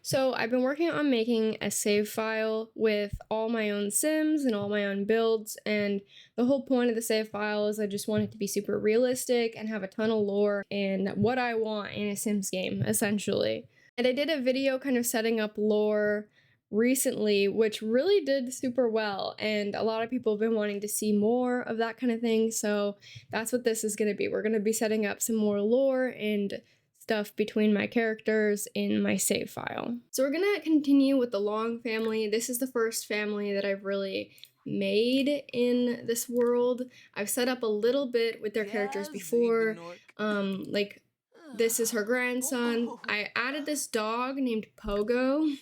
So I've been working on making a save file with all my own sims and all my own builds, and the whole point of the save file is I just want it to be super realistic and have a ton of lore and what I want in a Sims game, essentially. And I did a video kind of setting up lore recently, which really did super well, and a lot of people have been wanting to see more of that kind of thing, so that's what this is going to be. We're going to be setting up some more lore and stuff between my characters in my save file. So we're gonna continue with the Long family. This is the first family that I've really made in this world. I've set up a little bit with their characters before. Like this is her grandson. I added this dog named Pogo.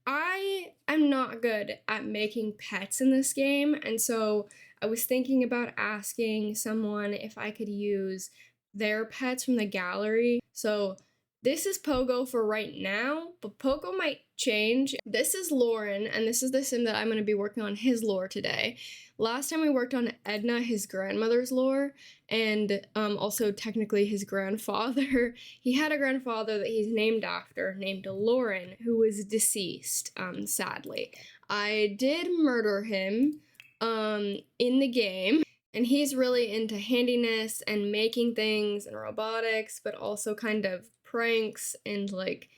I am not good at making pets in this game, and so I was thinking about asking someone if I could use their pets from the gallery. So this is Pogo for right now, but Pogo might change. This is Lauren, and this is the sim that I'm going to be working on his lore today. Last time we worked on Edna, his grandmother's lore, and also technically his grandfather. He had a grandfather that he's named after, named Lauren, who was deceased, sadly. I did murder him in the game. And he's really into handiness and making things and robotics, but also kind of pranks and like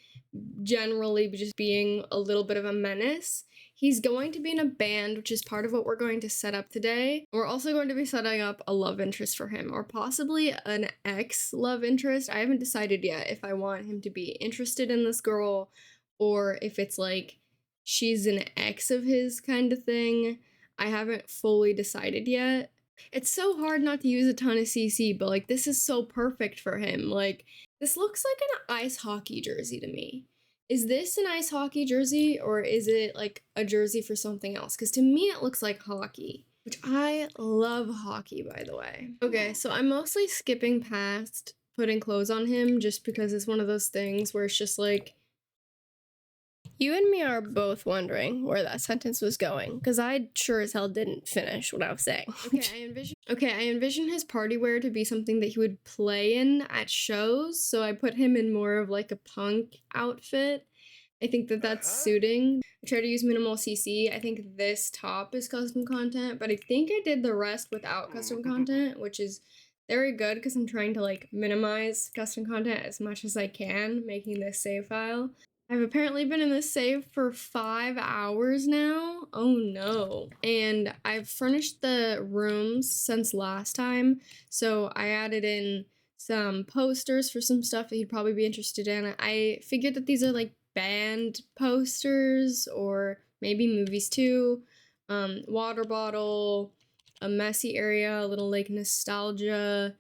generally just being a little bit of a menace. He's going to be in a band, which is part of what we're going to set up today. We're also going to be setting up a love interest for him, or possibly an ex-love interest. I haven't decided yet if I want him to be interested in this girl or if it's like she's an ex of his kind of thing. I haven't fully decided yet. It's so hard not to use a ton of CC, but like this is so perfect for him. Like this looks like an ice hockey jersey to me. Is this an ice hockey jersey or is it like a jersey for something else? Because to me it looks like hockey, which I love hockey, by the way. Okay, so I'm mostly skipping past putting clothes on him just because it's one of those things where it's just like, you and me are both wondering where that sentence was going, because I sure as hell didn't finish what I was saying. I envision his party wear to be something that he would play in at shows, so I put him in more of like a punk outfit. I think that that's suiting. I try to use minimal CC. I think this top is custom content, but I think I did the rest without custom content, which is very good because I'm trying to like minimize custom content as much as I can, making this save file. I've apparently been in this save for 5 hours now. Oh no. And I've furnished the rooms since last time, so I added in some posters for some stuff that he'd probably be interested in. I figured that these are like band posters or maybe movies too. Water bottle, a messy area, a little like nostalgia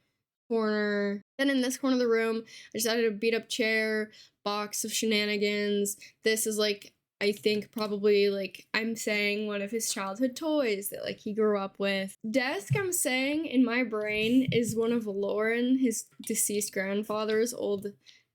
corner. Then in this corner of the room, I just added a beat up chair, box of shenanigans. This is like, I think probably like I'm saying one of his childhood toys that like he grew up with. Desk, I'm saying in my brain, is one of Lauren, his deceased grandfather's old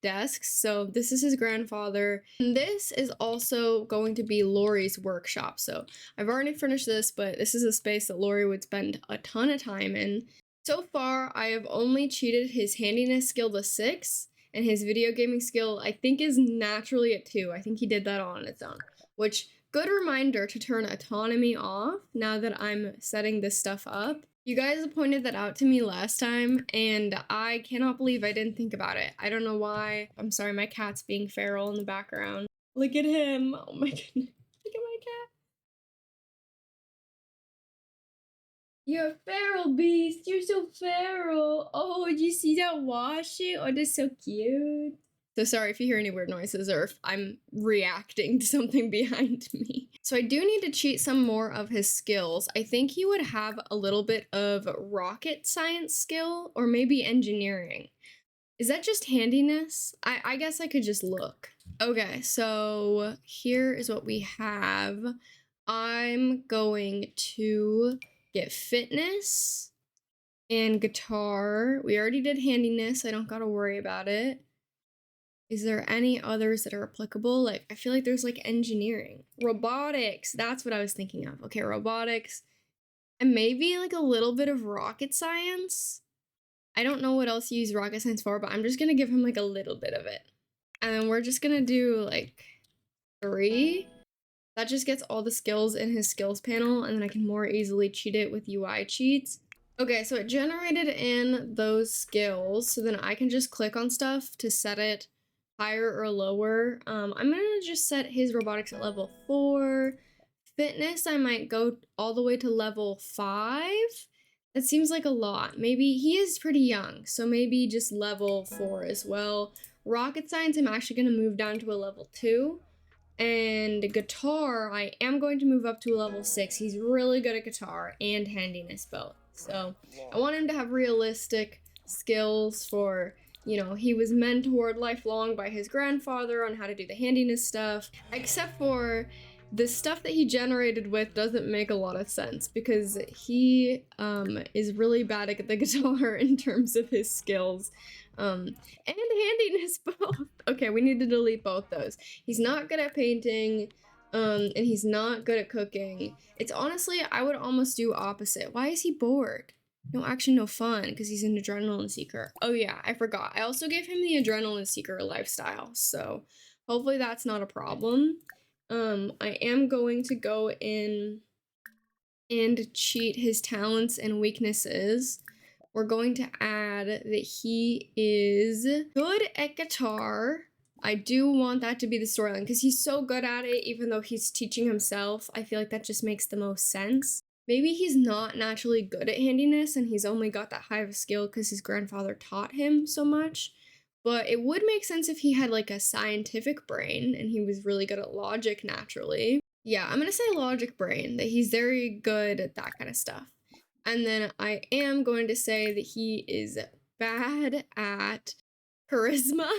desks. So this is his grandfather. And this is also going to be Lori's workshop. So I've already furnished this, but this is a space that Lori would spend a ton of time in. So far, I have only cheated his handiness skill to 6, and his video gaming skill, I think, is naturally at 2. I think he did that all on its own, which, good reminder to turn autonomy off now that I'm setting this stuff up. You guys pointed that out to me last time, and I cannot believe I didn't think about it. I don't know why. I'm sorry, my cat's being feral in the background. Look at him. Oh my goodness. Look at my cat. You're a feral beast. You're so feral. Oh, did you see that washing? Oh, that's so cute. So sorry if you hear any weird noises or if I'm reacting to something behind me. So I do need to cheat some more of his skills. I think he would have a little bit of rocket science skill or maybe engineering. Is that just handiness? I guess I could just look. Okay, so here is what we have. I'm going to get fitness and guitar. We already did handiness. I don't gotta worry about it. Is there any others that are applicable? Like, I feel like there's like engineering. Robotics, that's what I was thinking of. Okay, robotics. And maybe like a little bit of rocket science. I don't know what else you use rocket science for, but I'm just gonna give him like a little bit of it. And then we're just gonna do like 3. That just gets all the skills in his skills panel, and then I can more easily cheat it with UI cheats. Okay, so it generated in those skills, so then I can just click on stuff to set it higher or lower. I'm gonna just set his robotics at level 4. Fitness, I might go all the way to level 5. That seems like a lot. Maybe he is pretty young, so maybe just level 4 as well. Rocket science, I'm actually gonna move down to a level 2. And guitar, I am going to move up to a level 6. He's really good at guitar and handiness both. So I want him to have realistic skills for, you know, he was mentored lifelong by his grandfather on how to do the handiness stuff. Except for the stuff that he generated with doesn't make a lot of sense because he is really bad at the guitar in terms of his skills. And handiness both. Okay, we need to delete both those. He's not good at painting, and he's not good at cooking. It's honestly, I would almost do opposite. Why is he bored? No action, no fun, because he's an adrenaline seeker. Oh yeah, I forgot. I also gave him the adrenaline seeker lifestyle, so hopefully that's not a problem. I am going to go in and cheat his talents and weaknesses. We're going to add that he is good at guitar. I do want that to be the storyline because he's so good at it, even though he's teaching himself. I feel like that just makes the most sense. Maybe he's not naturally good at handiness and he's only got that high of a skill because his grandfather taught him so much. But it would make sense if he had like a scientific brain and he was really good at logic naturally. Yeah, I'm gonna say logic brain, that he's very good at that kind of stuff. And then I am going to say that he is bad at charisma.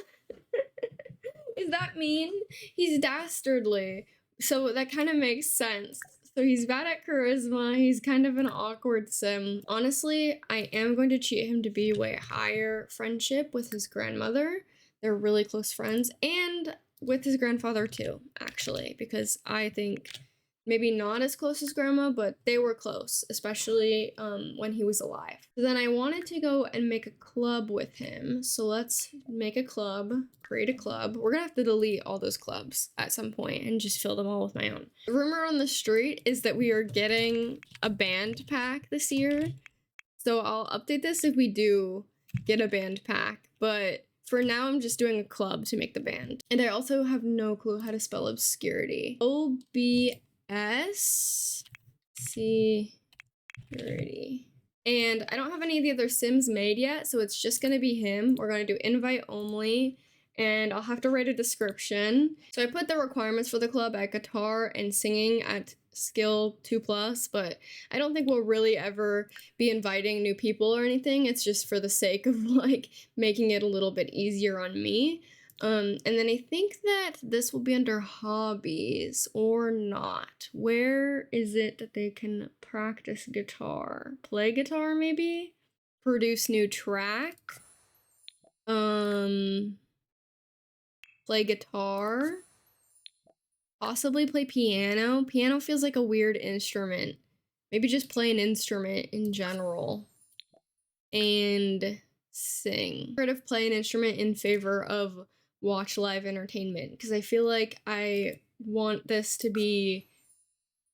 Is that mean? He's dastardly. So that kind of makes sense. So he's bad at charisma. He's kind of an awkward sim. Honestly, I am going to cheat him to be way higher friendship with his grandmother. They're really close friends. And with his grandfather too, actually, because I think maybe not as close as grandma, but they were close, especially when he was alive. So then I wanted to go and make a club with him. So let's make a club, create a club. We're gonna have to delete all those clubs at some point and just fill them all with my own. The rumor on the street is that we are getting a band pack this year. So I'll update this if we do get a band pack, but for now, I'm just doing a club to make the band. And I also have no clue how to spell obscurity. OBS security. And I don't have any of the other sims made yet, so it's just gonna be him. We're gonna do invite only, and I'll have to write a description. So I put the requirements for the club at guitar and singing at skill 2+, but I don't think we'll really ever be inviting new people or anything. It's just for the sake of like making it a little bit easier on me. And then I think that this will be under hobbies or not. Where is it that they can practice guitar? Play guitar, maybe? Produce new track? Play guitar? Possibly play piano. Piano feels like a weird instrument. Maybe just play an instrument in general. And sing. Rid of play an instrument in favor of watch live entertainment, because I feel like I want this to be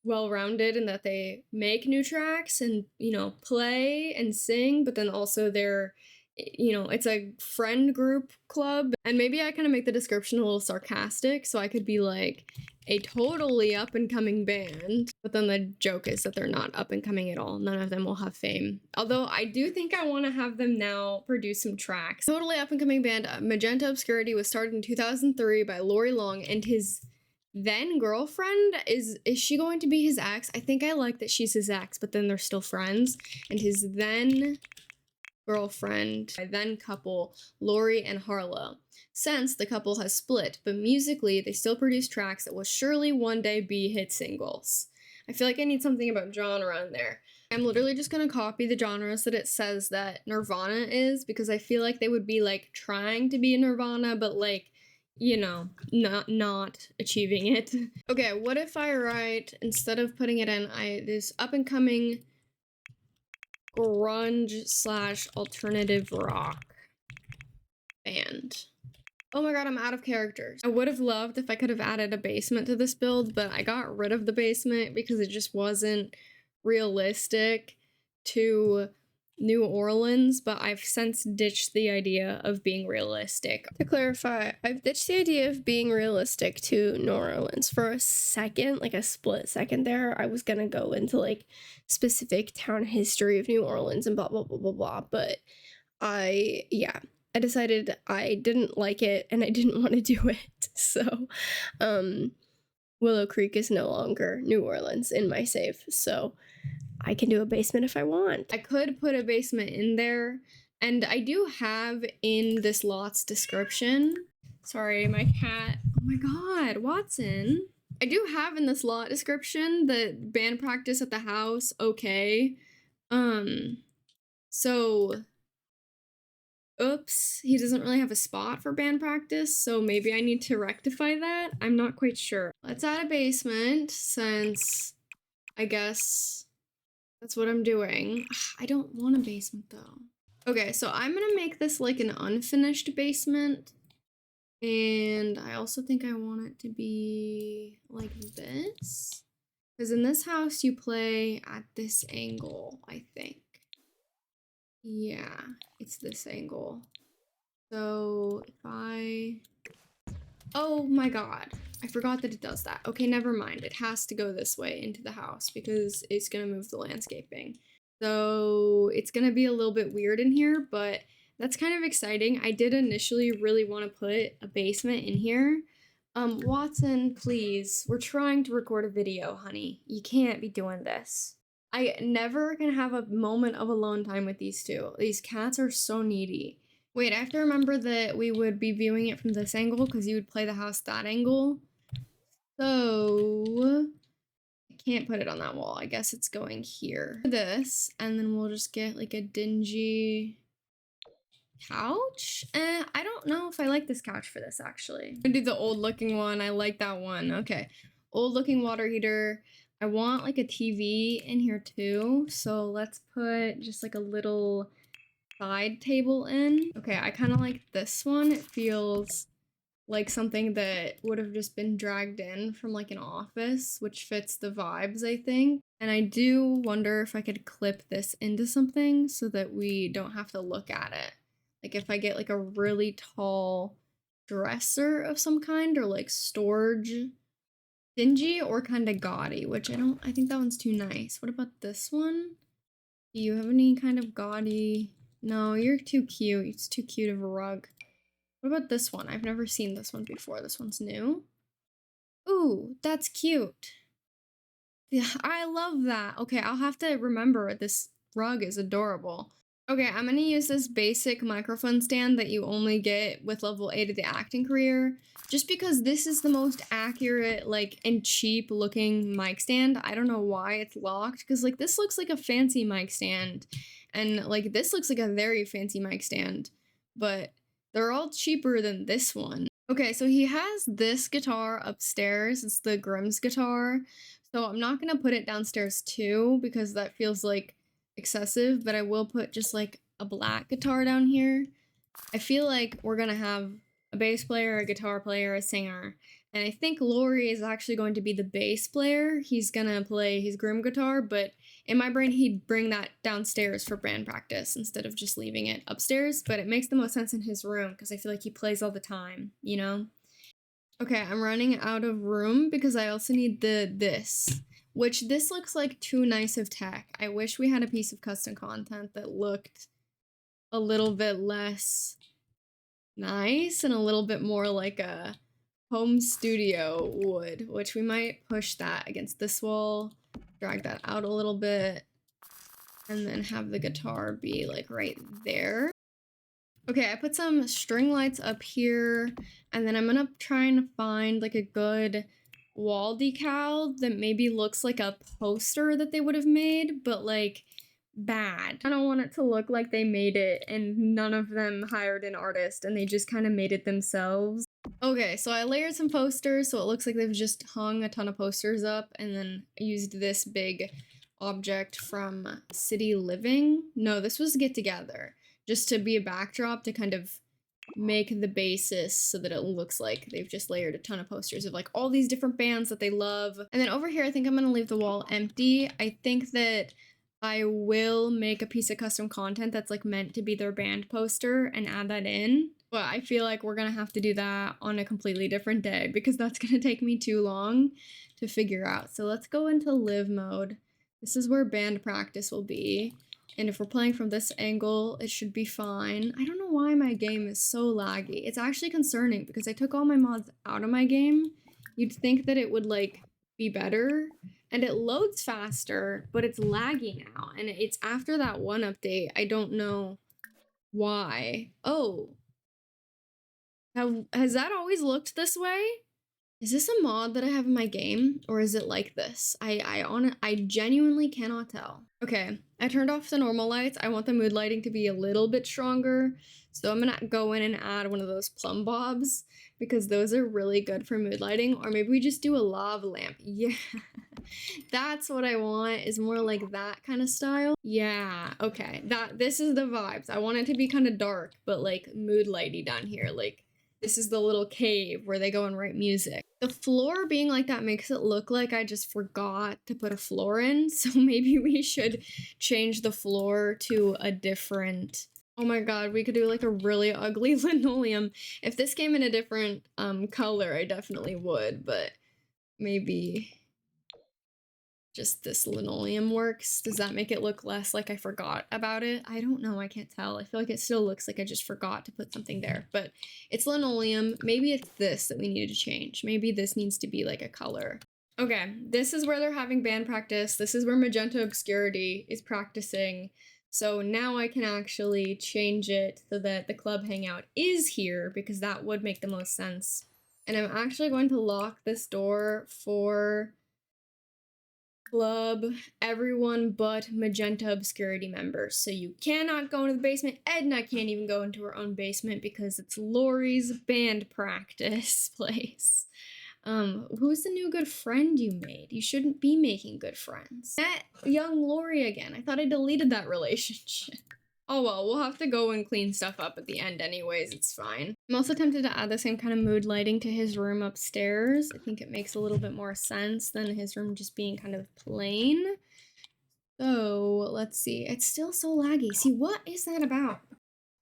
well-rounded and that they make new tracks and, you know, play and sing, but then also they're, you know, it's a friend group club. And maybe I kind of make the description a little sarcastic, so I could be like a totally up-and-coming band, but then the joke is that they're not up-and-coming at all. None of them will have fame. Although I do think I want to have them now produce some tracks. Totally up-and-coming band, Magenta Obscurity was started in 2003 by Lori Long and his then girlfriend. Is she going to be his ex? I think I like that she's his ex, but then they're still friends. And his then girlfriend, my then couple, Lori and Harlow. Since the couple has split, but musically they still produce tracks that will surely one day be hit singles. I feel like I need something about genre in there. I'm literally just gonna copy the genres that it says that Nirvana is, because I feel like they would be like trying to be Nirvana, but like, you know, not achieving it. Okay, what if I write, instead of putting it in, this up and coming grunge / alternative rock band. Oh my god, I'm out of characters. I would have loved if I could have added a basement to this build, but I got rid of the basement because it just wasn't realistic to New Orleans, but I've since ditched the idea of being realistic. To clarify, I've ditched the idea of being realistic to New Orleans for a second, like a split second there. I was gonna go into like specific town history of New Orleans and blah blah blah blah blah, but I decided I didn't like it and I didn't want to do it. So Willow Creek is no longer New Orleans in my save. So I can do a basement if I want. I could put a basement in there, and I do have in this lot's description. Sorry, my cat. Oh my god, Watson. I do have in this lot description that band practice at the house, okay. So oops, he doesn't really have a spot for band practice, so maybe I need to rectify that. I'm not quite sure. Let's add a basement since I guess that's what I'm doing. I don't want a basement though. Okay, so I'm gonna make this like an unfinished basement. And I also think I want it to be like this. Because in this house you play at this angle, I think. Yeah, it's this angle. So if oh my god, I forgot that it does that. Okay, never mind. It has to go this way into the house because it's gonna move the landscaping. So it's gonna be a little bit weird in here, but that's kind of exciting. I did initially really want to put a basement in here. Watson, please. We're trying to record a video, honey. You can't be doing this. I never can have a moment of alone time with these two. These cats are so needy. Wait, I have to remember that we would be viewing it from this angle because you would play the house that angle. So I can't put it on that wall. I guess it's going here. This, and then we'll just get like a dingy couch. I don't know if I like this couch for this actually. I'm gonna do the old looking one. I like that one. Okay. Old looking water heater. I want like a TV in here too. So let's put just like a little side table in. Okay, I kind of like this one. It feels like something that would have just been dragged in from like an office, which fits the vibes, I think. And I do wonder if I could clip this into something so that we don't have to look at it. Like if I get like a really tall dresser of some kind or like storage, dingy or kind of gaudy, which I think that one's too nice. What about this one? Do you have any kind of gaudy? No, you're too cute. It's too cute of a rug. What about this one? I've never seen this one before. This one's new. Ooh, that's cute. Yeah, I love that. Okay, I'll have to remember this rug is adorable. Okay, I'm gonna use this basic microphone stand that you only get with level 8 of the acting career, just because this is the most accurate, like, and cheap looking mic stand. I don't know why it's locked, because, like, this looks like a fancy mic stand, and, like, this looks like a very fancy mic stand, but they're all cheaper than this one. Okay, so he has this guitar upstairs. It's the Grimm's guitar, so I'm not gonna put it downstairs too, because that feels like excessive, but I will put just like a black guitar down here. I feel like we're gonna have a bass player, a guitar player, a singer, and I think Lori is actually going to be the bass player. He's gonna play his Grimm guitar, but in my brain he'd bring that downstairs for band practice instead of just leaving it upstairs, but it makes the most sense in his room because I feel like he plays all the time, you know? Okay, I'm running out of room because I also need this. Which this looks like too nice of tech. I wish we had a piece of custom content that looked a little bit less nice and a little bit more like a home studio would, which we might push that against this wall, drag that out a little bit, and then have the guitar be like right there. Okay, I put some string lights up here, and then I'm gonna try and find like a good wall decal that maybe looks like a poster that they would have made, but like bad. I don't want it to look like they made it and none of them hired an artist and they just kind of made it themselves. Okay, so I layered some posters so it looks like they've just hung a ton of posters up, and then I used this big object from City Living. No, this was Get Together, just to be a backdrop to kind of make the basis so that it looks like they've just layered a ton of posters of like all these different bands that they love. And then over here, I think I'm gonna leave the wall empty. I think that I will make a piece of custom content that's like meant to be their band poster and add that in. But I feel like we're gonna have to do that on a completely different day because that's gonna take me too long to figure out. So let's go into live mode. This is where band practice will be. And if we're playing from this angle, it should be fine. I don't know why my game is so laggy. It's actually concerning because I took all my mods out of my game. You'd think that it would like be better, and it loads faster, but it's laggy now. And it's after that one update. I don't know why. Oh, has that always looked this way? Is this a mod that I have in my game, or is it like this? I genuinely cannot tell. Okay, I turned off the normal lights. I want the mood lighting to be a little bit stronger, so I'm gonna go in and add one of those plumb bobs because those are really good for mood lighting. Or maybe we just do a lava lamp. Yeah, that's what I want. Is more like that kind of style. Yeah, okay. This is the vibes. I want it to be kind of dark, but like mood lighty down here, like. This is the little cave where they go and write music. The floor being like that makes it look like I just forgot to put a floor in. So maybe we should change the floor to a different... Oh my god, we could do like a really ugly linoleum. If this came in a different color, I definitely would. But maybe just this linoleum works. Does that make it look less like I forgot about it? I don't know. I can't tell. I feel like it still looks like I just forgot to put something there, but it's linoleum. Maybe it's this that we needed to change. Maybe this needs to be like a color. Okay, this is where they're having band practice. This is where Magenta Obscurity is practicing. So now I can actually change it so that the club hangout is here because that would make the most sense. And I'm actually going to lock this door for club everyone but Magenta Obscurity members. So you cannot go into the basement. Edna can't even go into her own basement because it's Lori's band practice place. Who's the new good friend you made? You shouldn't be making good friends. That young Lori again. I thought I deleted that relationship. Oh well, we'll have to go and clean stuff up at the end anyways, it's fine. I'm also tempted to add the same kind of mood lighting to his room upstairs. I think it makes a little bit more sense than his room just being kind of plain. So, let's see. It's still so laggy. See, what is that about?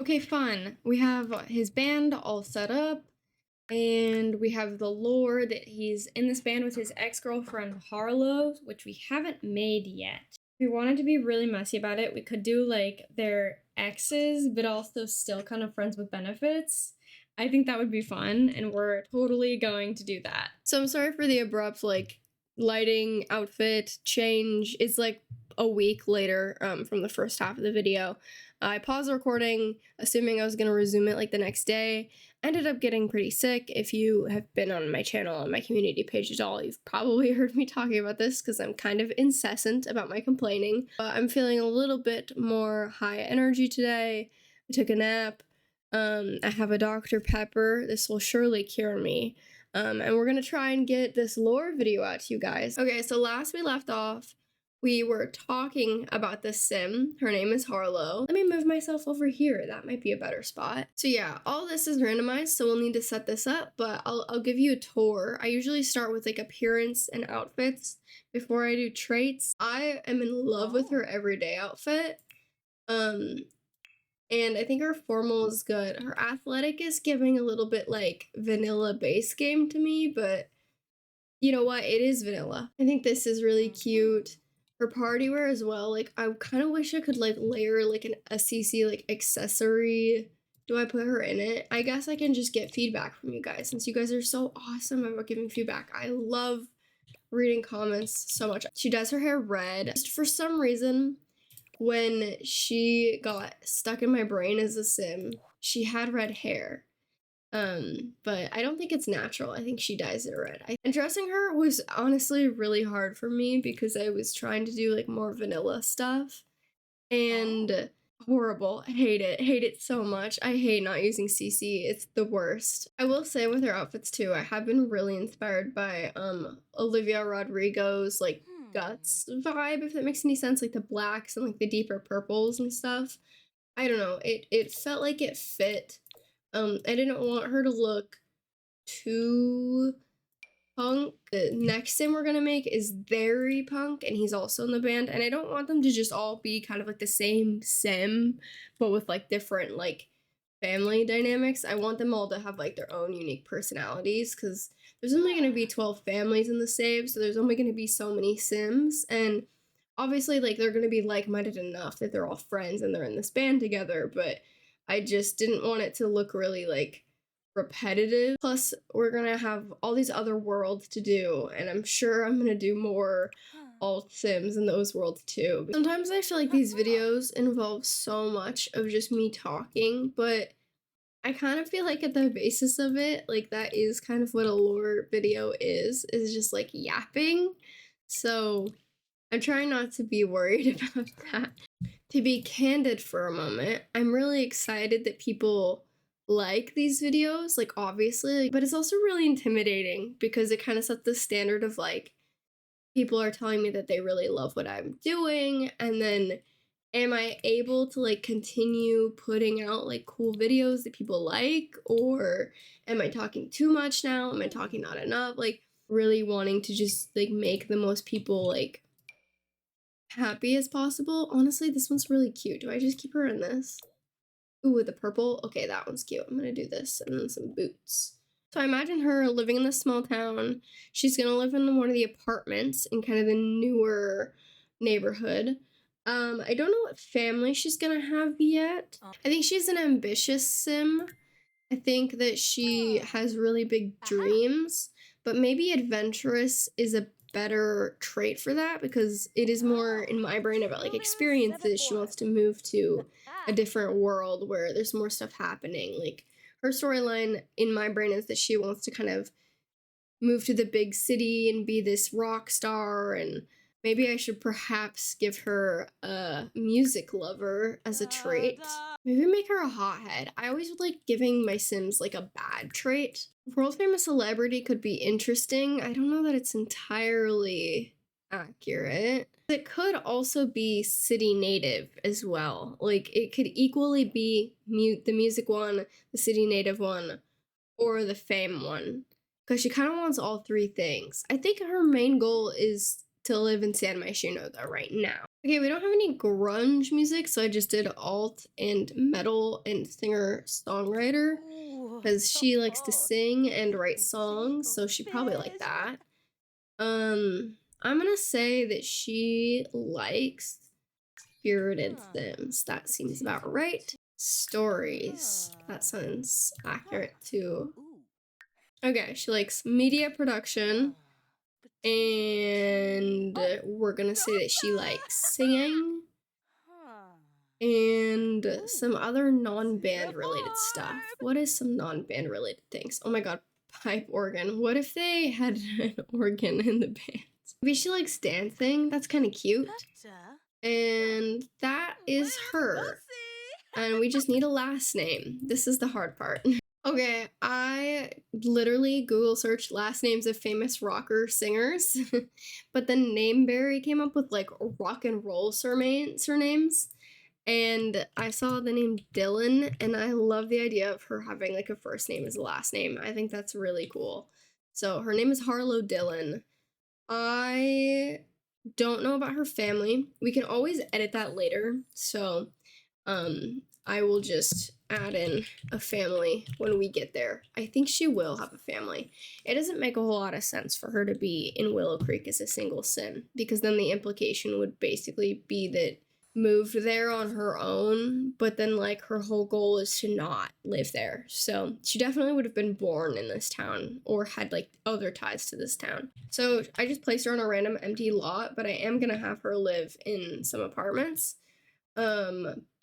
Okay, fun. We have his band all set up, and we have the lore that he's in this band with his ex-girlfriend Harlow, which we haven't made yet. If we wanted to be really messy about it, we could do like their exes, but also still kind of friends with benefits. I think that would be fun, and we're totally going to do that. So I'm sorry for the abrupt like lighting outfit change. It's like a week later from the first half of the video. I paused the recording, assuming I was going to resume it like the next day. Ended up getting pretty sick. If you have been on my channel and my community page at all, you've probably heard me talking about this because I'm kind of incessant about my complaining. I'm feeling a little bit more high energy today. I took a nap. I have a Dr. Pepper. This will surely cure me. And we're going to try and get this lore video out to you guys. Okay, so last we left off, we were talking about this sim. Her name is Harlow. Let me move myself over here. That might be a better spot. So yeah, all this is randomized, so we'll need to set this up, but I'll give you a tour. I usually start with like appearance and outfits before I do traits. I am in love with her everyday outfit. And I think her formal is good. Her athletic is giving a little bit like vanilla base game to me, but you know what? It is vanilla. I think this is really cute. Her party wear as well. Like, I kind of wish I could like layer like a CC like accessory. Do I put her in it? I guess I can just get feedback from you guys since you guys are so awesome about giving feedback. I love reading comments so much. She does her hair red. Just for some reason, when she got stuck in my brain as a sim, she had red hair. But I don't think it's natural. I think she dyes it red. And dressing her was honestly really hard for me because I was trying to do like more vanilla stuff. And horrible. I hate it. Hate it so much. I hate not using CC. It's the worst. I will say with her outfits too, I have been really inspired by Olivia Rodrigo's like guts vibe, if that makes any sense. Like the blacks and like the deeper purples and stuff. I don't know. It felt like it fit I didn't want her to look too punk. The next sim we're gonna make is very punk, and he's also in the band. And I don't want them to just all be kind of like the same sim, but with like different like family dynamics. I want them all to have like their own unique personalities because there's only gonna be 12 families in the save, so there's only gonna be so many sims. And obviously, like they're gonna be like-minded enough that they're all friends and they're in this band together, but I just didn't want it to look really like repetitive. Plus, we're gonna have all these other worlds to do, and I'm sure I'm gonna do more alt sims in those worlds too. Sometimes I feel like these videos involve so much of just me talking, but I kind of feel like at the basis of it, like that is kind of what a lore video is just like yapping. So I'm trying not to be worried about that. To be candid for a moment, I'm really excited that people like these videos, like obviously, but it's also really intimidating because it kind of sets the standard of like people are telling me that they really love what I'm doing, and then am I able to like continue putting out like cool videos that people like, or am I talking too much now? Am I talking not enough? Like really wanting to just like make the most people like happy as possible. Honestly, this one's really cute. Do I just keep her in this? Ooh, with the purple. Okay, that one's cute. I'm gonna do this and then some boots. So I imagine her living in this small town. She's gonna live in one of the apartments in kind of the newer neighborhood. I don't know what family she's gonna have yet. I think she's an ambitious sim. I think that she has really big dreams, but maybe adventurous is a better trait for that because it is more in my brain about like experiences. She wants to move to a different world where there's more stuff happening. Like her storyline in my brain is that she wants to kind of move to the big city and be this rock star, and maybe I should perhaps give her a music lover as a trait. Maybe make her a hothead. I always would like giving my Sims like a bad trait. World famous celebrity could be interesting. I don't know that it's entirely accurate. It could also be city native as well. Like it could equally be the music one, the city native one, or the fame one. Because she kind of wants all three things. I think her main goal is to live in San Myshuno though right now. Okay, we don't have any grunge music, so I just did alt and metal and singer-songwriter because she likes to sing and write songs, so she probably like that. I'm gonna say that she likes spirited Sims. That seems about right. Stories. That sounds accurate too. Okay, she likes media production, and we're gonna say that she likes singing and some other non-band related stuff. What is some non-band related things? Oh my god, pipe organ. What if they had an organ in the band? Maybe she likes dancing. That's kind of cute. And that is her. And we just need a last name. This is the hard part. Okay, I literally Google searched last names of famous rocker singers, but then Nameberry came up with like rock and roll surnames. And I saw the name Dylan, and I love the idea of her having like a first name as a last name. I think that's really cool. So her name is Harlow Dylan. I don't know about her family. We can always edit that later. So I will just add in a family when we get there. I think she will have a family. It doesn't make a whole lot of sense for her to be in Willow Creek as a single sim, because then the implication would basically be that moved there on her own, but then like her whole goal is to not live there. So she definitely would have been born in this town or had like other ties to this town. So I just placed her on a random empty lot, but I am gonna have her live in some apartments.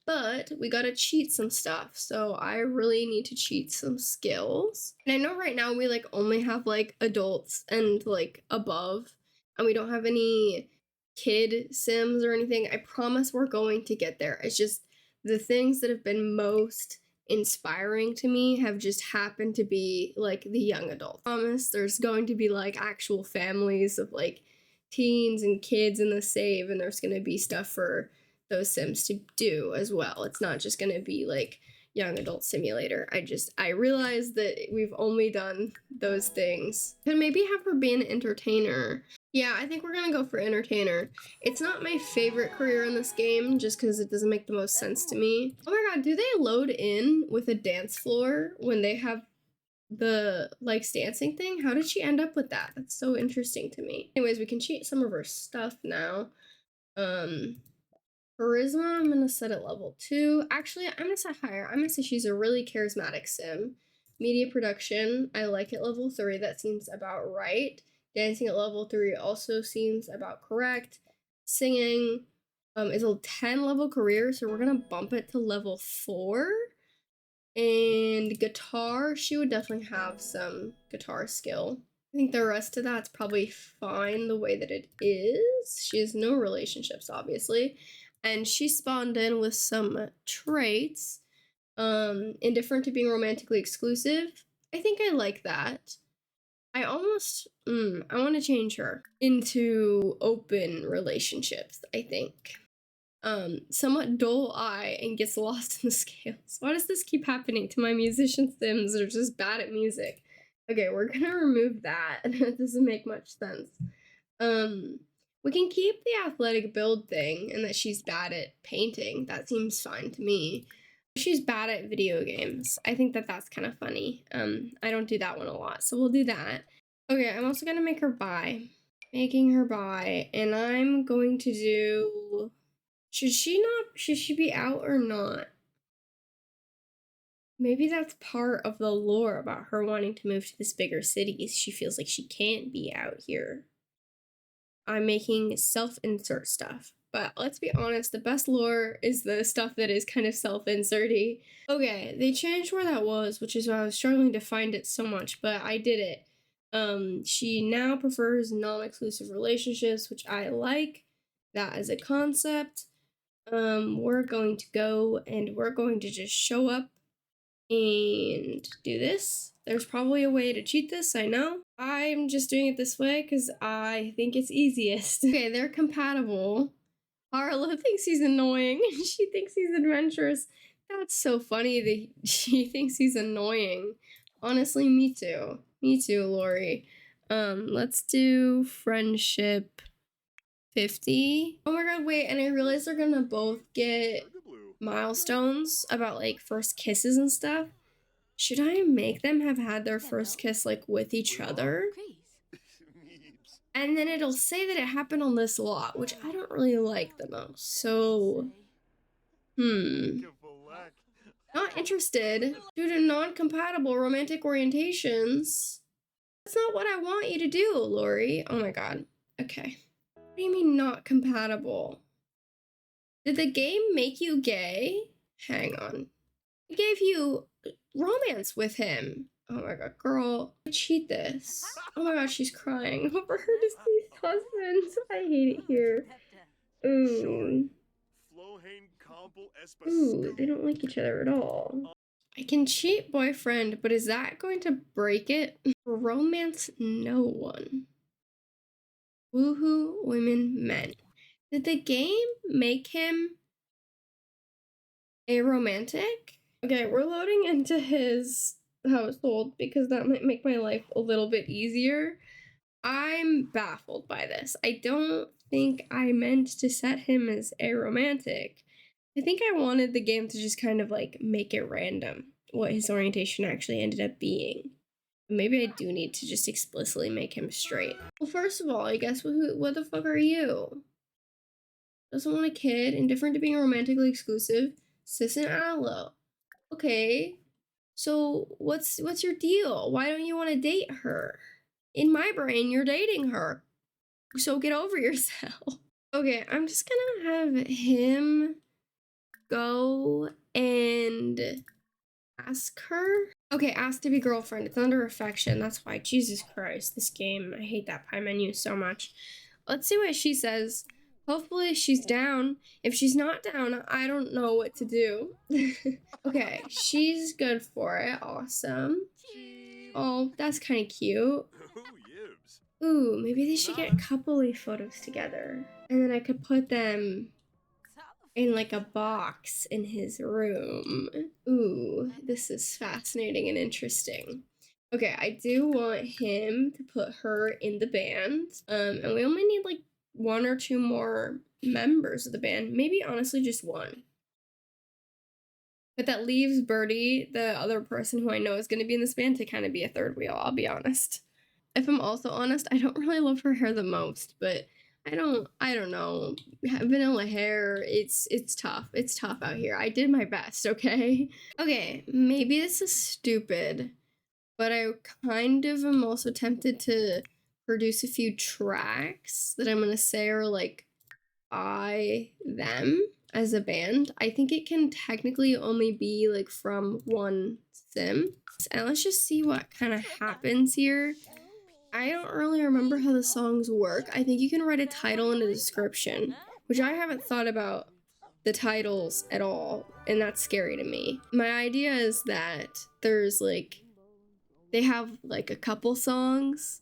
But we gotta cheat some stuff, so I really need to cheat some skills. And I know right now we like only have like adults and like above, and we don't have any kid sims or anything. I promise we're going to get there. It's just the things that have been most inspiring to me have just happened to be like the young adult. I promise there's going to be like actual families of like teens and kids in the save, and there's gonna be stuff for those sims to do as well. It's not just gonna be like young adult simulator. I realized that we've only done those things. Could maybe have her be an entertainer. Yeah, I think we're gonna go for entertainer. It's not my favorite career in this game just because it doesn't make the most sense to me. Oh my god, do they load in with a dance floor when they have the like dancing thing? How did she end up with that? That's so interesting to me. Anyways, we can cheat some of her stuff now. Charisma, I'm gonna set it level 2. Actually, I'm gonna set higher. I'm gonna say she's a really charismatic sim. Media production, I like it level 3. That seems about right. Dancing at level 3 also seems about correct. Singing is a 10 level career, so we're gonna bump it to level 4. And guitar, she would definitely have some guitar skill. I think the rest of that's probably fine the way that it is. She has no relationships, obviously. And she spawned in with some traits. Indifferent to being romantically exclusive. I think I like that. I almost, I want to change her into open relationships, I think. Somewhat dull eye and gets lost in the scales. Why does this keep happening to my musician sims that are just bad at music? Okay, we're gonna remove that. It doesn't make much sense. We can keep the athletic build thing and that she's bad at painting. That seems fine to me. She's bad at video games. I think that that's kind of funny. I don't do that one a lot, so we'll do that. Okay, I'm also gonna make her bi. Making her bi, and I'm going to do... Should she be out or not? Maybe that's part of the lore about her wanting to move to this bigger city. She feels like she can't be out here. I'm making self-insert stuff. But let's be honest, the best lore is the stuff that is kind of self-inserty. Okay, they changed where that was, which is why I was struggling to find it so much, but I did it. She now prefers non-exclusive relationships, which I like that as a concept. We're going to go and we're going to just show up and do this. There's probably a way to cheat this, I know. I'm just doing it this way because I think it's easiest. Okay, they're compatible. Harlow thinks he's annoying. She thinks he's adventurous. That's so funny that she thinks he's annoying. Honestly, me too. Me too, Lori. Let's do friendship 50. Oh my god, wait, and I realized they're gonna both get milestones about like first kisses and stuff. Should I make them have had their first kiss like with each other? And then it'll say that it happened on this lot, which I don't really like the most. So, not interested due to non-compatible romantic orientations. That's not what I want you to do, Lori. Oh my god. Okay. What do you mean not compatible? Did the game make you gay? Hang on. It gave you romance with him. Oh my god, girl. Cheat this. Oh my god, she's crying over her deceased husband. I hate it here. Ooh. Ooh, they don't like each other at all. I can cheat boyfriend, but is that going to break it? Romance no one. Woohoo, women, men. Did the game make him a romantic? Okay, we're loading into his household because that might make my life a little bit easier. I'm baffled by this. I don't think I meant to set him as a romantic. I think I wanted the game to just kind of like make it random what his orientation actually ended up being. Maybe I do need to just explicitly make him straight. Well, first of all, I guess what the fuck are you? Doesn't want a kid, indifferent to being romantically exclusive, cis and allo. Okay, so what's your deal? Why don't you want to date her? In my brain, you're dating her. So get over yourself. Okay, I'm just gonna have him go and ask her. Okay, ask to be girlfriend. It's under affection. That's why. Jesus Christ, this game. I hate that pie menu so much. Let's see what she says. Hopefully she's down. If she's not down, I don't know what to do. Okay, she's good for it. Awesome. Oh, that's kind of cute. Ooh, maybe they should get coupley photos together. And then I could put them in like a box in his room. Ooh, this is fascinating and interesting. Okay, I do want him to put her in the band. And we only need like one or two more members of the band. Maybe honestly just one. But that leaves Birdie, the other person who I know is going to be in this band, to kind of be a third wheel, I'll be honest. If I'm also honest, I don't really love her hair the most, but I don't know. Vanilla hair, it's tough. It's tough out here. I did my best, okay? Okay, maybe this is stupid, but I kind of am also tempted to produce a few tracks that I'm gonna say are like them as a band. I think it can technically only be like from one sim. And let's just see what kind of happens here. I don't really remember how the songs work. I think you can write a title in the description, which I haven't thought about the titles at all, and that's scary to me. My idea is that there's like, they have like a couple songs,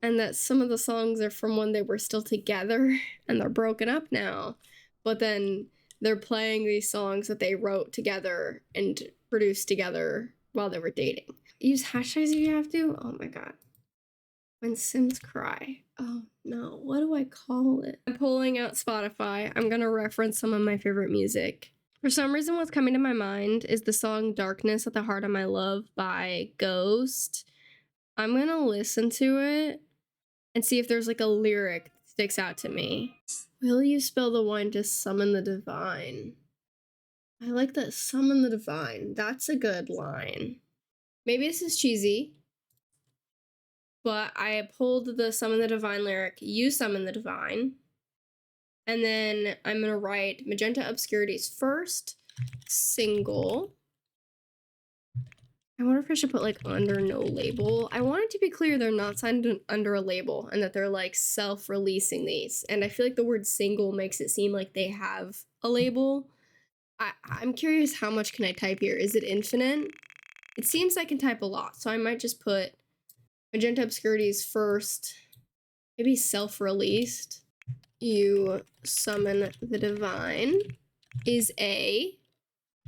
and that some of the songs are from when they were still together and they're broken up now, but then they're playing these songs that they wrote together and produced together while they were dating. Use hashtags if you have to. Oh my god. When Sims cry. Oh no, what do I call it? I'm pulling out Spotify. I'm gonna reference some of my favorite music. For some reason, what's coming to my mind is the song Darkness at the Heart of My Love by Ghost. I'm gonna listen to it and see if there's like a lyric that sticks out to me. Will you spill the wine to summon the divine? I like that, summon the divine. That's a good line. Maybe this is cheesy, but I pulled the summon the divine lyric, you summon the divine, and then I'm gonna write Magenta Obscurities first, single. I wonder if I should put like under no label. I want it to be clear they're not signed under a label and that they're like self-releasing these. And I feel like the word single makes it seem like they have a label. I'm curious, how much can I type here? Is it infinite? It seems I can type a lot, so I might just put Magenta Obscurities first, maybe self-released. You Summon the Divine is a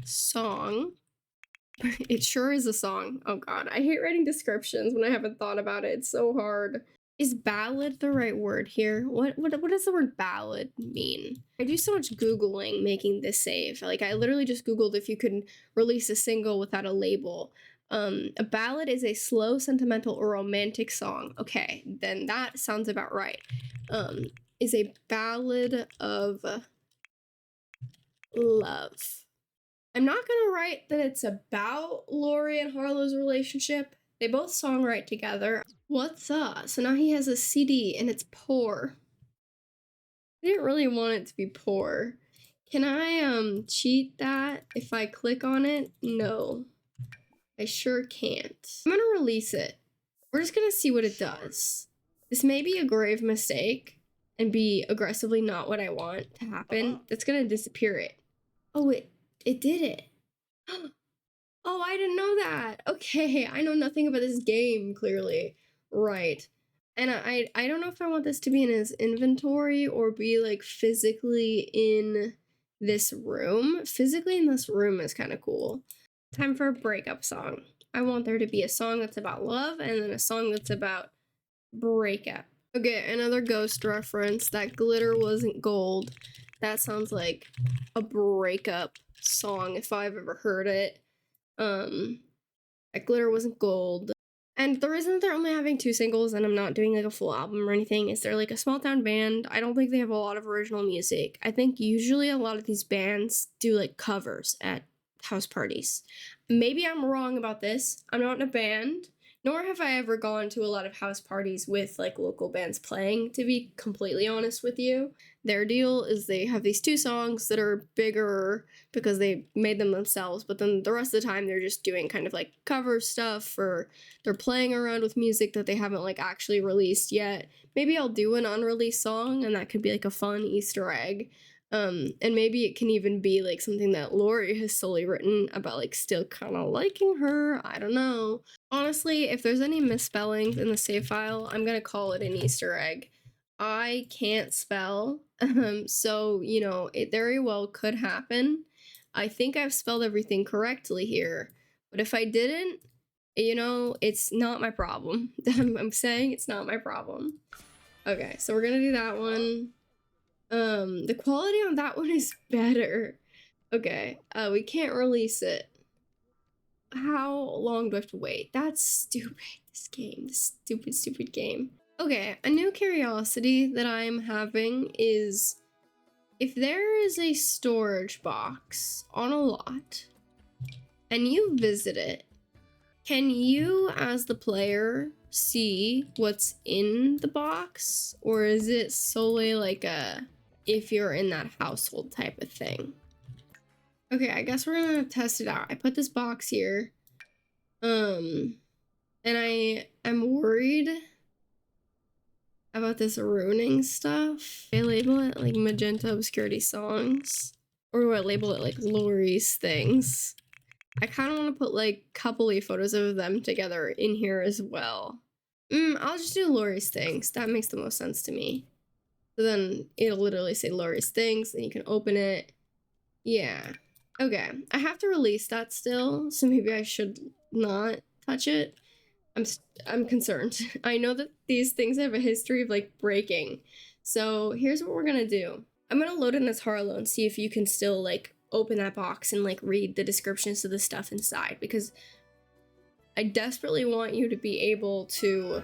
song. It sure is a song. Oh god, I hate writing descriptions when I haven't thought about it. It's so hard. Is ballad the right word here? What does the word ballad mean? I do so much Googling making this save. Like, I literally just Googled if you could release a single without a label. A ballad is a slow, sentimental, or romantic song. Okay, then that sounds about right. Is a ballad of love. I'm not gonna write that it's about Lori and Harlow's relationship. They both songwrite together. What's up? So now he has a CD and it's poor. I didn't really want it to be poor. Can I cheat that if I click on it? No. I sure can't. I'm gonna release it. We're just gonna see what it does. This may be a grave mistake and be aggressively not what I want to happen. That's gonna disappear it. Oh, it did it. Oh, I didn't know that. Okay, I know nothing about this game, clearly. Right. And I don't know if I want this to be in his inventory or be like physically in this room. Physically in this room is kind of cool. Time for a breakup song. I want there to be a song that's about love and then a song that's about breakup. Okay, another Ghost reference. That glitter wasn't gold. That sounds like a breakup song if I've ever heard it. That glitter wasn't gold. And the reason that they're only having 2 singles and I'm not doing like a full album or anything is they're like a small town band. I don't think they have a lot of original music. I think usually a lot of these bands do like covers at house parties. Maybe I'm wrong about this. I'm not in a band, nor have I ever gone to a lot of house parties with like local bands playing, to be completely honest with you. Their deal is they have these 2 songs that are bigger because they made them themselves, but then the rest of the time they're just doing kind of like cover stuff, or they're playing around with music that they haven't like actually released yet. Maybe I'll do an unreleased song and that could be like a fun Easter egg. And maybe it can even be like something that Lori has solely written about, like still kind of liking her. I don't know. Honestly, if there's any misspellings in the save file, I'm gonna call it an Easter egg. I can't spell. So, you know, it very well could happen. I think I've spelled everything correctly here. But if I didn't, you know, it's not my problem. I'm saying it's not my problem. Okay, so we're gonna do that one. The quality on that one is better. Okay, we can't release it. How long do I have to wait? That's stupid. This game, this stupid game. Okay, a new curiosity that I'm having is if there is a storage box on a lot and you visit it, can you, as the player, see what's in the box? Or is it solely like a if you're in that household type of thing? Okay, I guess we're gonna test it out. I put this box here. And I'm worried about this ruining stuff. I label it like magenta obscurity songs. Or do I label it like Lori's things? I kind of want to put like coupley photos of them together in here as well. I'll just do Lori's things. That makes the most sense to me. So then it'll literally say Lori's things, and you can open it. Yeah. Okay. I have to release that still, so maybe I should not touch it. I'm concerned. I know that these things have a history of like breaking. So here's what we're gonna do. I'm gonna load in as Harlow and see if you can still like open that box and like read the descriptions of the stuff inside, because I desperately want you to be able to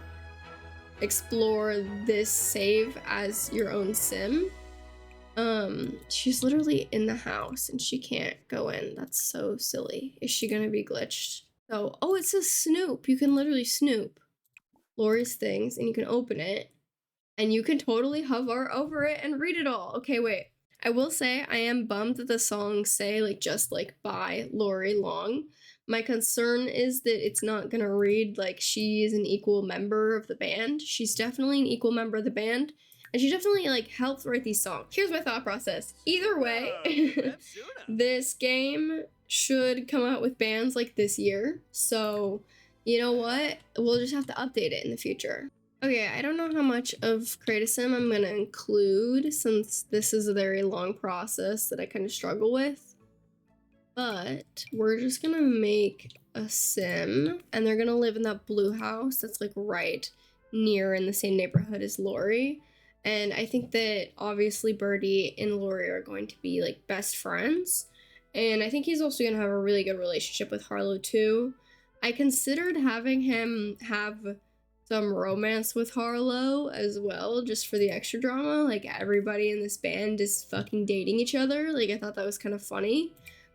explore this save as your own sim. She's literally in the house and she can't go in. That's so silly. Is she gonna be glitched? So, oh, it says snoop. You can literally snoop Lori's things and you can open it and you can totally hover over it and read it all. Okay, wait. I will say I am bummed that the songs say like just like by Lori Long. My concern is that it's not gonna read like she is an equal member of the band. She's definitely an equal member of the band, and she definitely like helped write these songs. Here's my thought process. Either way, this game should come out with bands like this year. So, you know what? We'll just have to update it in the future. Okay, I don't know how much of Create a Sim I'm gonna include since this is a very long process that I kind of struggle with. But we're just gonna make a sim and they're gonna live in that blue house that's like right near in the same neighborhood as Lori. And I think that obviously Birdie and Lori are going to be like best friends. And I think he's also gonna have a really good relationship with Harlow too. I considered having him have some romance with Harlow as well, just for the extra drama. Like everybody in this band is fucking dating each other. Like I thought that was kind of funny,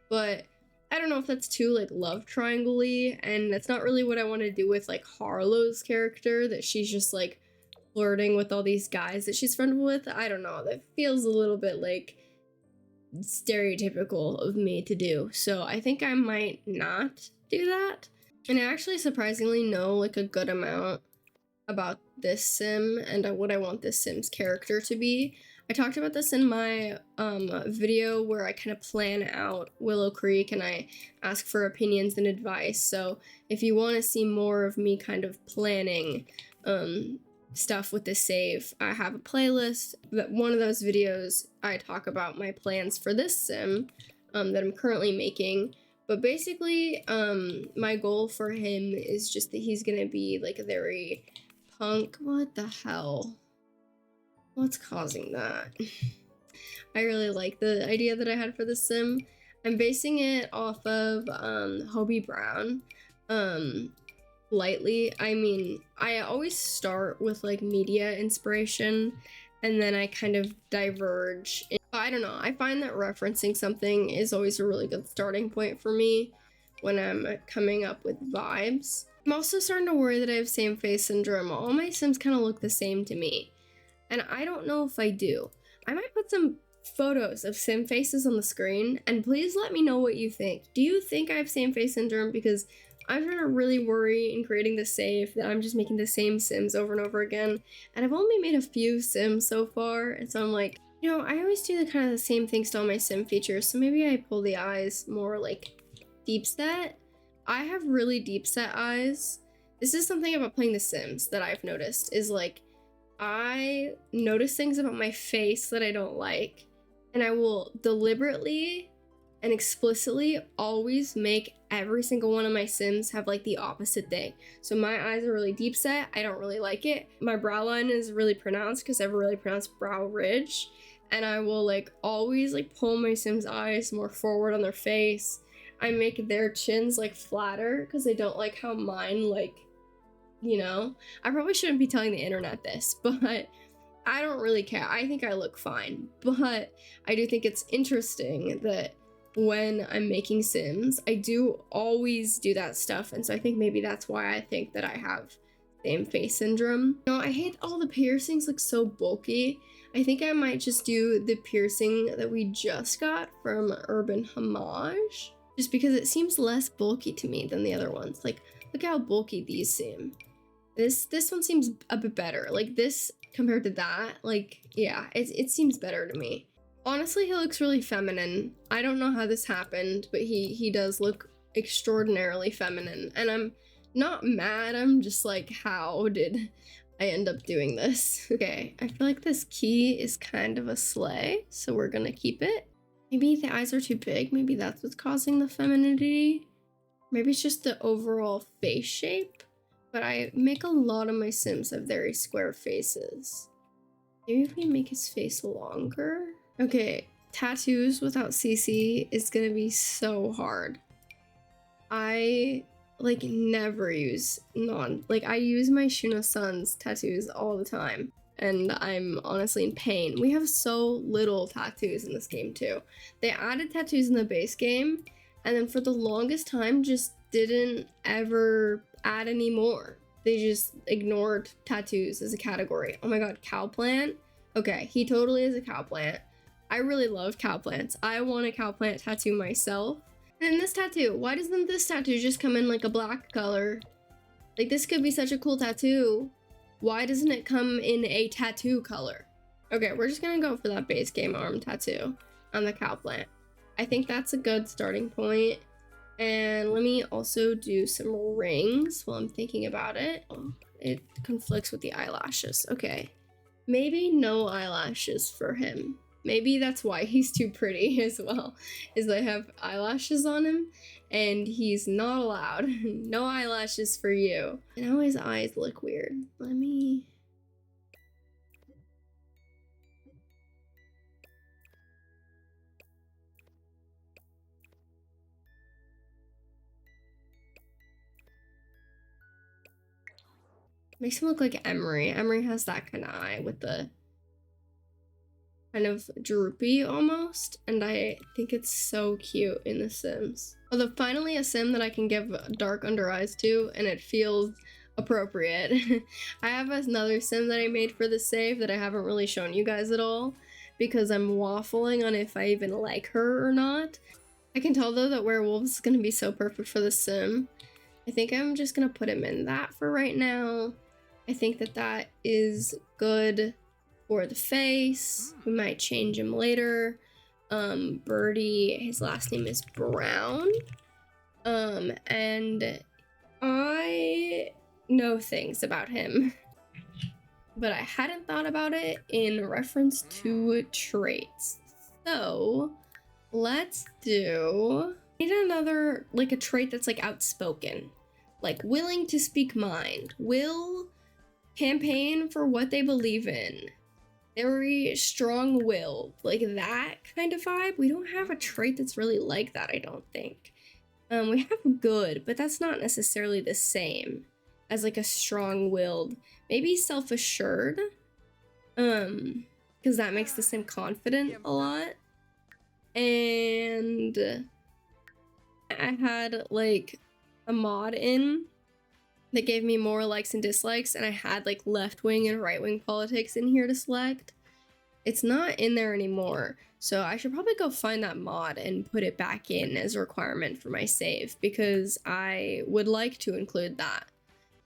but I don't know if that's too like love triangle-y, and that's not really what I want to do with like Harlow's character, that she's just like flirting with all these guys that she's friends with. I don't know, that feels a little bit like stereotypical of me to do. So I think I might not do that. And I actually surprisingly know like a good amount about this sim and what I want this sim's character to be. I talked about this in my video where I kind of plan out Willow Creek and I ask for opinions and advice. So if you want to see more of me kind of planning stuff with this save, I have a playlist. That one of those videos I talk about my plans for this sim that I'm currently making. But basically, my goal for him is just that he's gonna be like a very punk. What the hell? What's causing that? I really like the idea that I had for the sim. I'm basing it off of Hobie Brown. Lightly. I mean, I always start with like media inspiration and then I kind of diverge. I don't know. I find that referencing something is always a really good starting point for me when I'm coming up with vibes. I'm also starting to worry that I have same face syndrome. All my sims kind of look the same to me. And I don't know if I do. I might put some photos of sim faces on the screen, and please let me know what you think. Do you think I have same face syndrome? Because I'm trying to really worry in creating the save that I'm just making the same sims over and over again. And I've only made a few sims so far, and so I'm like, you know, I always do the kind of the same things to all my sim features, so maybe I pull the eyes more like deep set. I have really deep set eyes. This is something about playing The Sims that I've noticed, is like I notice things about my face that I don't like, and I will deliberately and explicitly always make every single one of my Sims have like the opposite thing. So my eyes are really deep set. I don't really like it. My brow line is really pronounced because I have a really pronounced brow ridge. And I will like always like pull my Sims' eyes more forward on their face. I make their chins like flatter because I don't like how mine like, you know, I probably shouldn't be telling the internet this, but I don't really care. I think I look fine, but I do think it's interesting that when I'm making Sims, I do always do that stuff. And so I think maybe that's why I think that I have same face syndrome. No, I hate all the piercings look so bulky. I think I might just do the piercing that we just got from Urban Homage, just because it seems less bulky to me than the other ones. Like, look how bulky these seem. This one seems a bit better. Like this compared to that, like, yeah, it seems better to me. Honestly, he looks really feminine. I don't know how this happened, but he does look extraordinarily feminine. And I'm not mad, I'm just like, how did I end up doing this? Okay, I feel like this key is kind of a slay, so we're gonna keep it. Maybe the eyes are too big, maybe that's what's causing the femininity. Maybe it's just the overall face shape. But I make a lot of my Sims have very square faces. Maybe if we make his face longer? Okay, tattoos without CC is gonna be so hard. I like never use I use my Shuna-san's tattoos all the time. And I'm honestly in pain. We have so little tattoos in this game too. They added tattoos in the base game, and then for the longest time just didn't ever add any more. They just ignored tattoos as a category. Oh my god, cow plant? Okay, he totally is a cow plant. I really love cow plants. I want a cow plant tattoo myself. And then this tattoo, why doesn't this tattoo just come in like a black color? Like this could be such a cool tattoo. Why doesn't it come in a tattoo color? Okay, we're just gonna go for that base game arm tattoo on the cow plant. I think that's a good starting point. And let me also do some rings while I'm thinking about it. Oh, it conflicts with the eyelashes. Okay, maybe no eyelashes for him. Maybe that's why he's too pretty as well, is they have eyelashes on him and he's not allowed. No eyelashes for you. And now his eyes look weird. Let me... Makes him look like Emery. Emery has that kind of eye with the kind of droopy almost, and I think it's so cute in The Sims. Although finally a Sim that I can give dark under eyes to, and it feels appropriate. I have another Sim that I made for the save that I haven't really shown you guys at all, because I'm waffling on if I even like her or not. I can tell though that Werewolf is going to be so perfect for the Sim. I think I'm just going to put him in that for right now. I think that that is good for the face. We might change him later. Birdie, his last name is Brown. And I know things about him, but I hadn't thought about it in reference to traits. So let's do, need another, like a trait that's like outspoken, like willing to speak mind, will campaign for what they believe in, very strong-willed, like that kind of vibe. We don't have a trait that's really like that, I don't think. We have good, but that's not necessarily the same as like a strong-willed. Maybe self-assured, because that makes the Sim confident a lot. And I had like a mod in that gave me more likes and dislikes, and I had like left-wing and right-wing politics in here to select. It's not in there anymore, so I should probably go find that mod and put it back in as a requirement for my save, because I would like to include that.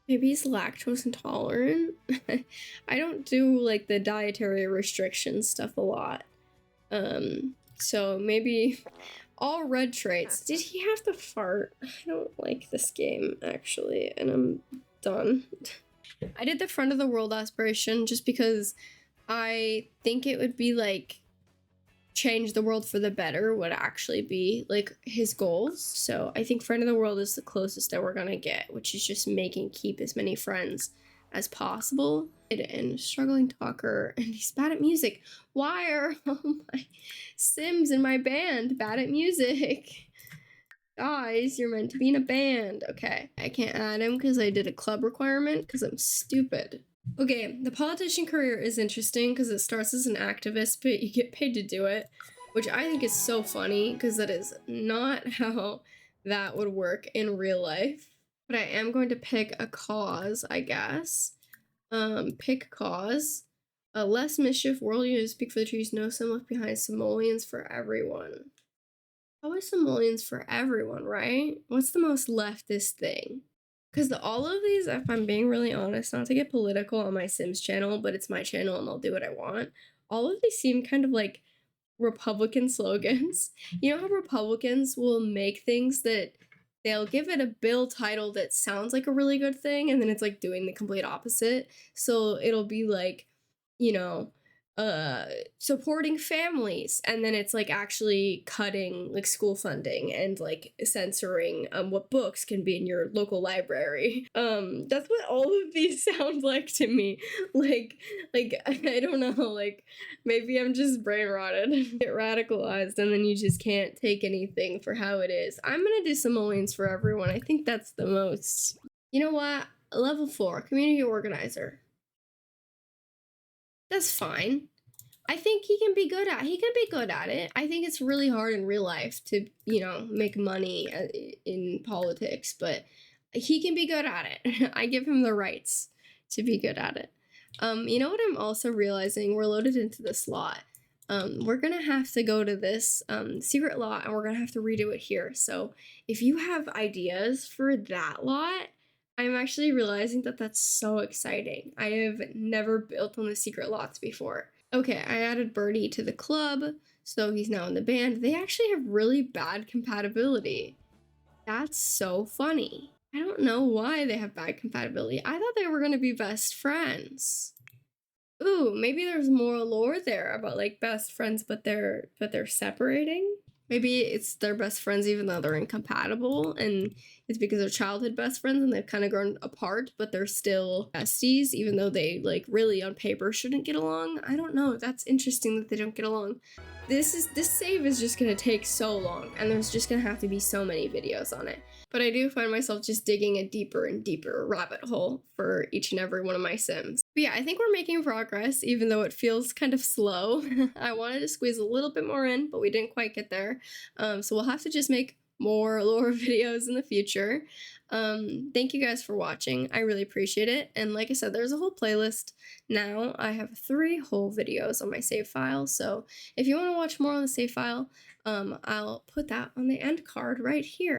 Maybe he's lactose intolerant? I don't do like the dietary restriction stuff a lot. So maybe all red traits. Did he have to fart? I don't like this game, actually, and I'm done. I did the friend of the world aspiration just because I think it would be like change the world for the better would actually be like his goals. So I think friend of the world is the closest that we're gonna get, which is just making keep as many friends as possible. And struggling talker, and he's bad at music. Why are all my Sims in my band bad at music? Guys, you're meant to be in a band. Okay, I can't add him because I did a club requirement because I'm stupid. Okay, the politician career is interesting because it starts as an activist, but you get paid to do it, which I think is so funny because that is not how that would work in real life. But I am going to pick a cause, I guess. Pick cause. Less mischief, world leaders speak for the trees, no sun left behind, simoleons for everyone. Probably simoleons for everyone, right? What's the most leftist thing? Because all of these, if I'm being really honest, not to get political on my Sims channel, but it's my channel and I'll do what I want. All of these seem kind of like Republican slogans. You know how Republicans will make things that they'll give it a bill title that sounds like a really good thing, and then it's like doing the complete opposite. So it'll be like, you know, supporting families, and then it's like actually cutting like school funding and like censoring what books can be in your local library. That's what all of these sound like to me. like I don't know, like maybe I'm just brain rotted. Get radicalized and then you just can't take anything for how it is. I'm gonna do simoleons for everyone. I think that's the most. You know what? Level 4, community organizer. That's fine. I think he can be good at it. I think it's really hard in real life to, make money in politics, but he can be good at it. I give him the rights to be good at it. You know what I'm also realizing? We're loaded into this lot. We're gonna have to go to this secret lot and we're gonna have to redo it here. So if you have ideas for that lot, I'm actually realizing that that's so exciting. I have never built on the secret lots before. Okay, I added Birdie to the club, so he's now in the band. They actually have really bad compatibility. That's so funny. I don't know why they have bad compatibility. I thought they were gonna be best friends. Ooh, maybe there's more lore there about like best friends, but they're separating. Maybe it's their best friends even though they're incompatible, and it's because they're childhood best friends and they've kind of grown apart, but they're still besties even though they like really on paper shouldn't get along. I don't know. That's interesting that they don't get along. This save is just gonna take so long, and there's just gonna have to be so many videos on it. But I do find myself just digging a deeper and deeper rabbit hole for each and every one of my Sims. But yeah, I think we're making progress, even though it feels kind of slow. I wanted to squeeze a little bit more in, but we didn't quite get there. So we'll have to just make more lore videos in the future. Thank you guys for watching. I really appreciate it. And like I said, there's a whole playlist now. I have 3 whole videos on my save file. So if you want to watch more on the save file, I'll put that on the end card right here.